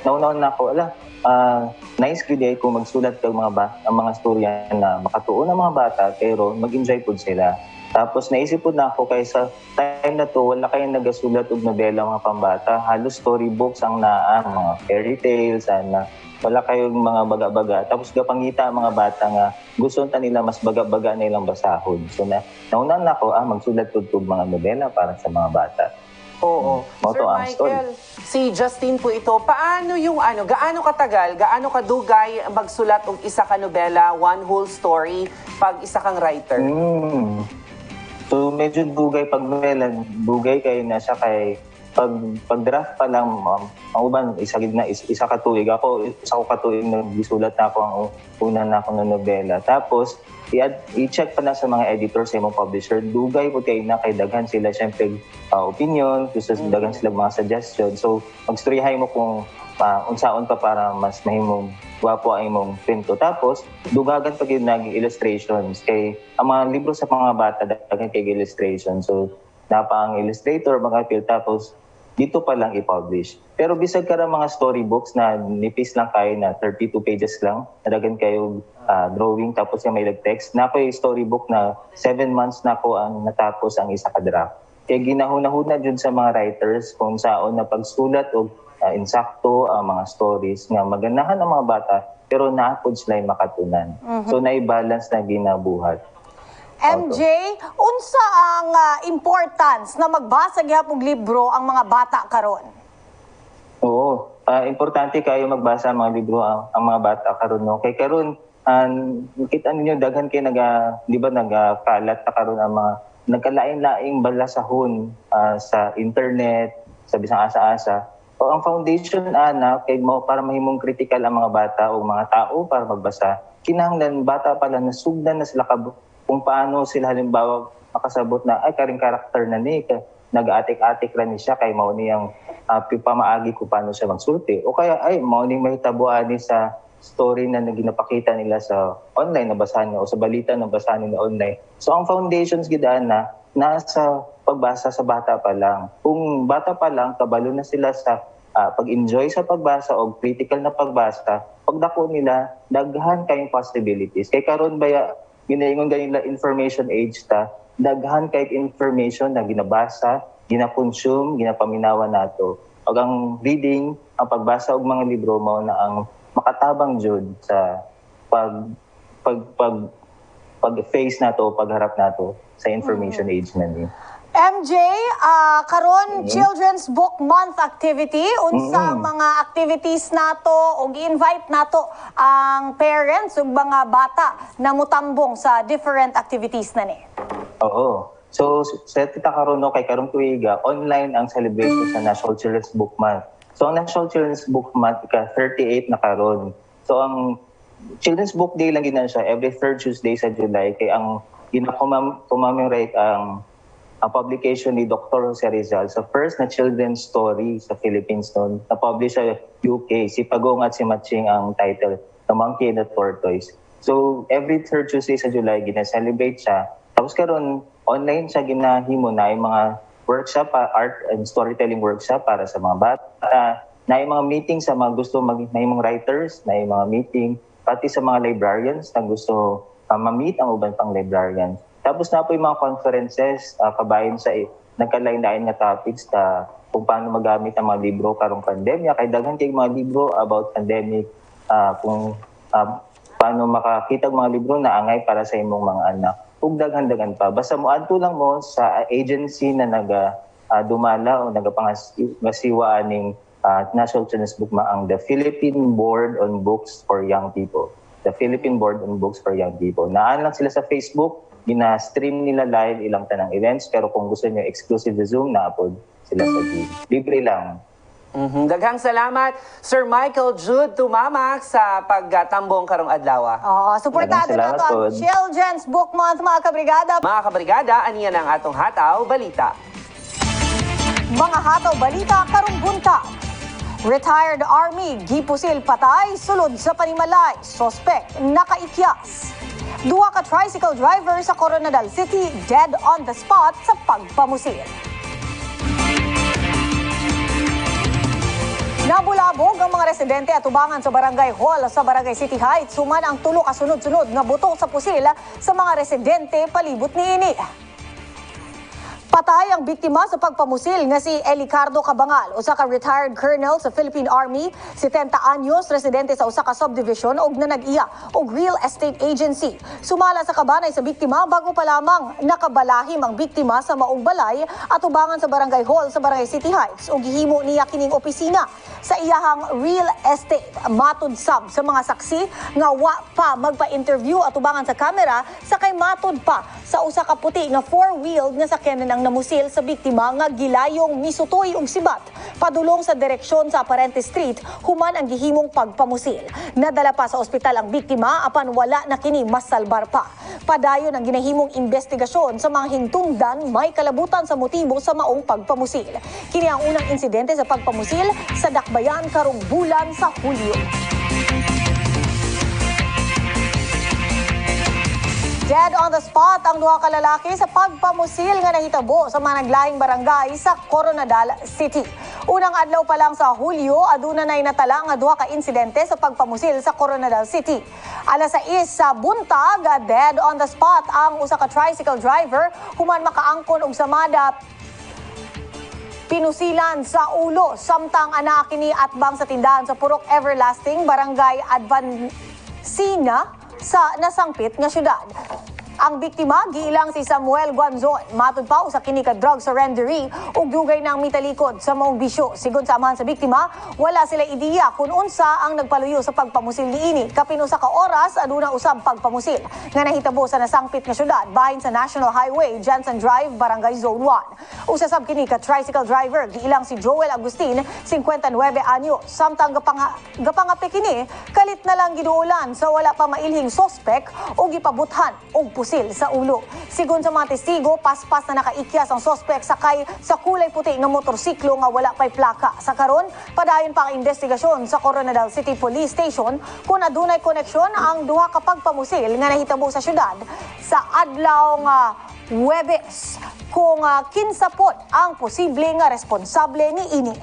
Nauna na ako, nice gid kung magsulat kag ang mga storya na makatuon ang mga bata pero mag-enjoy pud sila. Tapos naisip po na ako kay sa time na to wala kayong nagasulat og nobela mga pambata, halos storybooks ang naa, mga fairy tales ana. Wala kayong mga baga-baga. Tapos gapangita ang mga bata nga gusto ta nila mas baga-baga na ilang basahon. So naunan na ako magsulat pud og mga nobela para sa mga bata. Oo. Moto Sir ang story. Michael, si Justin po ito, paano yung gaano katagal, gaano kadugay magsulat og isa ka nobela, one whole story, pag isa kang writer? So medyo dugay pag nobela, dugay kay na siya kay pag-draft pa lang, ang uban, isa ka tuig. Isa ko katuig nagsulat na ako ang una na ako ng nobela. Tapos, i-check pa na sa mga editors sa imong publisher. Dugay po kayo na kay daghan sila, syempre, opinion, gusto daghan sila mga suggestion. So, mag-storyhay mo kung unsaon pa para mas mahimong gwapo ang imong pinto. Tapos, dugagan pag yun nag-illustrations. Kay, ang mga libro sa mga bata, daghan kay illustration. So, napa ang illustrator, mga feel, tapos, dito pa lang i-publish. Pero bisag ka mga storybooks na nipis lang kayo na 32 pages lang, nadagan kayo drawing, tapos yung may text. Na ako yung storybook na 7 months na ako ang natapos ang isa ka draft. Kaya ginahuna-huna dyan sa mga writers kung saan na pagsulat o insakto ang mga stories nga maganahan ang mga bata, pero naapod sila yung makatunan. So na-balance na ginabuhat. MJ, unsa ang importance na magbasa gyapon og libro ang mga bata karon? Oo, importante kayo magbasa ang mga libro ang mga bata karon no. Kay karon kita ninyo daghan kay di ba nagakalat ta karon ang mga nagkalain-laing balasahon sa internet, sa bisang asa-asa. O ang foundation kay mo para mahimong critical ang mga bata o mga tao para magbasa. Kinahanglan bata pa lang nasugdan na sila kung paano sila halimbawa makasabot na ay karing karakter na ni nag-atik-atik ra ni siya kay mao niyang pamaagi kung paano siya magsulti o kaya ay mao ning mahitabuan ni sa story na ginapakita nila sa online na basahan o sa balita na basahan nila online. So ang foundations gidaan na nasa pagbasa sa bata pa lang. Kung bata pa lang kabalo na sila sa pag-enjoy sa pagbasa o critical na pagbasa, pagdako nila daghan kayong possibilities. Kay karon baya ginaingon ganila information age ta, daghan kay information na ginabasa, gina-consume, ginapaminawa nato. Og ang reading, ang pagbasa og mga libro mao na ang makatabang jud sa pag-face nato, pagharap nato sa information age na ni. MJ, karon Children's Book Month activity, unsa mga activities nato o gi-invite nato ang parents ug mga bata na mutambong sa different activities na ni? Oo. So sa tita karon no kay karong tuiga online ang celebration sa National Children's Book Month. So ang National Children's Book Month ka 38 na karon. So ang Children's Book Day lang ginan siya every third Tuesday sa July kay ang gina-commemorate ang publication ni Dr. Jose Rizal sa first na children's story sa Philippines noon. Na-publish sa UK, si Pagong at si Matching ang title, The Monkey and the Tortoise. So every third Tuesday sa July, gina-celebrate siya. Tapos karon online siya ginahimo na yung mga workshop, art and storytelling workshop para sa mga bata. Na yung mga meeting sa mga gusto na yung mga writers, na yung mga meeting, pati sa mga librarians na gusto ma-meet ang uban pang librarians. Tapos na po yung mga conferences, kabayan sa nagkalain-lain nga topics kung paano magamit ang mga libro karong pandemya. Kaya daghan kay mga libro about pandemic, kung paano makakita ang mga libro na angay para sa imong mga anak. Kung daghan-daghan pa. Basta mo adto lang mo sa agency na dumala o nagapangasiwa aning National Children's Book Month ang the Philippine Board on Books for Young People. The Philippine Board on Books for Young People. Naan lang sila sa Facebook. Gina-stream nila live ilang tanang events, pero kung gusto niyo exclusive Zoom, na-upload sila sa Zoom. Libre lang. Daghang salamat, Sir Michael Jude Tumamak sa pagtambong karong adlaw. Suportado na to ang Children's Book Month, mga kabrigada. Mga kabrigada, aniyan ang atong hataw balita. Mga hataw balita karong buntag. Retired Army, gipusil patay, sulod sa Panimalay. Sospek, nakaikyas. Duha ka tricycle driver sa Coronadal City dead on the spot sa pagpamusil. Nabulabog ang mga residente at ubangan sa Barangay Hall sa Barangay City Heights. Human ang tulo kasunod-sunod nga buto sa pusil sa mga residente palibot niini. Patay ang biktima sa pagpamusil nga si Elicardo Cabangal, usa ka retired colonel sa Philippine Army, 70 anyos, residente sa usa ka subdivision ug nanag-iya og real estate agency. Sumala sa kabanay sa biktima bago pa lamang nakabalahim ang biktima sa maong balay at ubangan sa Barangay Hall sa Barangay City Heights ug gihimo niya kining opisina sa iyahang real estate. Matud sab sa mga saksi nga wa pa magpa-interview at ubangan sa kamera sakay matud pa sa usa ka puti nga four-wheeled nga sakyanan ang namusil sa biktima nga gilayong misutoy og sibat padulong sa direksyon sa Aparente Street human ang gihimong pagpamusil. Nadala pa sa ospital ang biktima apan wala na kini masalbar pa. Padayon ang ginahimong investigasyon sa mga hingtungdan may kalabutan sa motibo sa maong pagpamusil. Kini ang unang insidente sa pagpamusil sa dakbayan karong bulan sa Hulyo. Dead on the spot ang duha ka lalaki sa pagpamusil nga nahitabo sa mga naglahing barangay sa Coronadal City. Unang adlaw pa lang sa Hulyo, aduna nay natala nga duha ka insidente sa pagpamusil sa Coronadal City. Alas 6 sa buntag, dead on the spot ang usa ka tricycle driver human makaangkon og samada pinusilan sa ulo samtang ana kini atbang sa tindahan sa Purok Everlasting, Barangay Advancina sa nasangpit nga syudad. Ang biktima giilang si Samuel Guanzon. Matud pa usa kini ka drug surrendery ug dugay nang mitalikod sa maong bisyo. Sigon sa amahan sa biktima, wala sila ideya kung unsa ang nagpaluyo sa pagpamusil niini. Kapin usa ka oras aduna usab pagpamusil nga nahitabo sa nasangpit nga syudad bahin sa National Highway, Jensen Drive, Barangay Zone 1. Usa sab kini ka tricycle driver giilang si Joel Agustin, 59 anyo. Samtang gapangapi kini kalit na lang giduulan sa wala pa mailhing sospek o gipabuthan og pusil sa ulo. Sigon sa mga testigo, paspas na nakaikyas ang sospek sakay sa kulay puti nga motorsiklo nga wala pay plaka. Sa karon, padayon pa ang investigasyon sa Coronadal City Police Station kung adunay koneksyon ang duha ka pagpamusil nga nahitabo sa syudad sa adlaw nga Huwebes kung kinsapot ang posible nga responsable ni ini.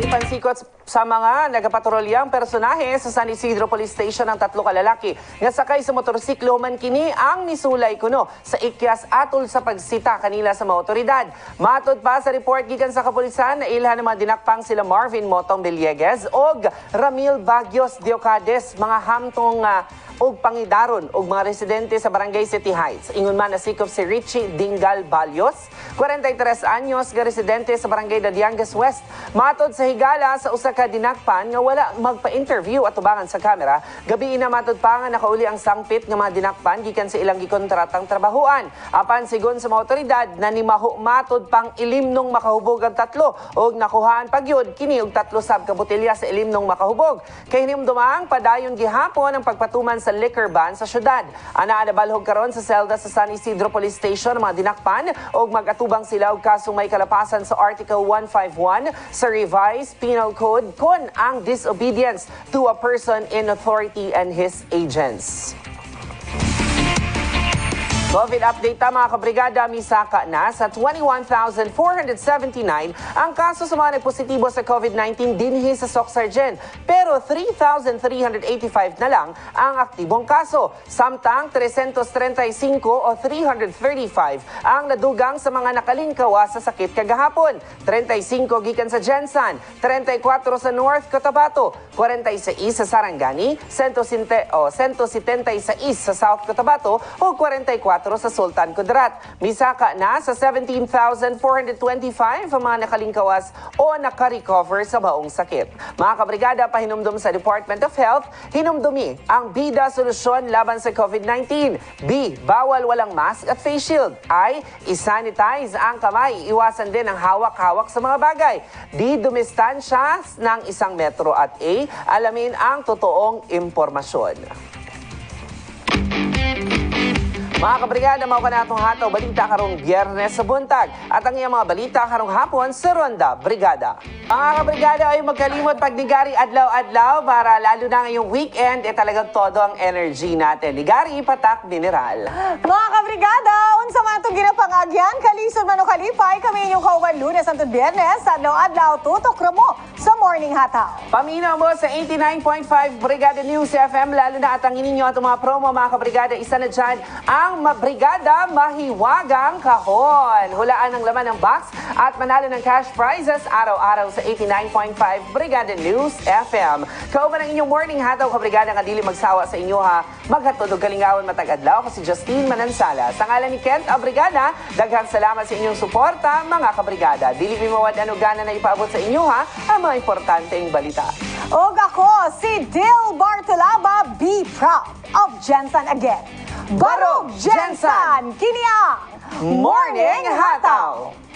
Pansikot sa mga nagapaturolyang personahe sa San Isidro Police Station ang tatlo ka lalaki nga sakay sa motorsiklo man kini ang nisulay kuno sa ikyas atol sa pagsita kanila sa mga otoridad. Matod pa sa report gikan sa kapulisan na ilhan ng mga dinakpang sila Marvin Motong Villegas og Ramil Bagios Diocades, mga hamtong og pangidaron og mga residente sa Barangay City Heights. Ingon man nasikop si Richie Dingal Balios, 43 anyos nga residente sa Barangay Dadiangas West. Matod sa higala sa usa ka dinakpan nga wala magpa-interview at tubangan sa kamera, gabi na matod pa nga nakauli ang sangpit nga mga dinakpan gikan sa ilang gikontratang trabahuan. Apan sigon sa mga otoridad na ni matod pang ilimnong makahubog ang tatlo og nakuhaan pagyud kini og tatlo sab ka botelya sa ilimnong makahubog. Kay hinimdumang padayon gihapon ang pagpatuman sa liquor ban sa syudad. Ana nabalhog karon sa selda sa San Isidro Police Station mga dinakpan og magatubang sila og kasong may kalapasan sa Article 151 sa Revised Penal Code kon ang disobedience to a person in authority and his agents. COVID update ta mga kabrigada, misaka na sa 21,479 ang kaso sa mga nagpositibo sa COVID-19 dinhi sa Soc-Sargen. Pero 3,385 na lang ang aktibong kaso. Samtang 335 o 335 ang nadugang sa mga nakalingkawa sa sakit kagahapon. 35 gikan sa Jensan, 34 sa North Cotabato, 46 sa Sarangani, 176 sa South Cotabato o 44 sa Sultan Kudarat. Misaka na sa 17,425 ang mga nakalingkawas o nakarecover sa baong sakit. Mga kabrigada, pahinumdum sa Department of Health, hinumdumi ang bida solusyon laban sa COVID-19. B. Bawal walang mask at face shield. I. Isanitize ang kamay. Iwasan din ang hawak-hawak sa mga bagay. D. Dumistansya ng 1 metro. At A. Alamin ang totoong impormasyon. Mga kabrigada, mao ka na itong hataw balita karong Biyernes sa buntag at ang iyang mga balita karong hapon sa Ronda Brigada. Mga kabrigada, ay magkalimot pagdigari adlaw-adlaw para lalo na ngayong weekend, talagang todo ang energy natin. Ligari, patak, mineral. Mga kabrigada, unsa man itong ginapangagyan, kalisod man o kalipay, kami inyong kauban Lunes hangtod Biyernes, adlaw-adlaw, tutok ramo sa Morning Hataw. Paminaw mo sa 89.5 Brigada News FM, lalo na atangin ninyo itong mga promo, mga kabrigada. Isa na dyan ang Brigada Mahiwagang Kahon. Hulaan ang laman ng box at manalo ng cash prizes araw-araw sa 89.5 Brigada News FM. Kauban ang inyong Morning Hataw, kabrigada, nga dili magsawa sa inyo ha. Maghatod og kalingawan matag-adlaw ko si Justine Manansala. Sa ngalan ni Kent Abrigada, daghang salamat sa inyong suporta, mga kabrigada. Dili mi mawad ano gana na ipaabot sa inyo ha ang mga importanteng balita. Og ako, si Dil Bartolaba, be proud of Jensen again. Barog Jensen, kini ang Morning Hataw!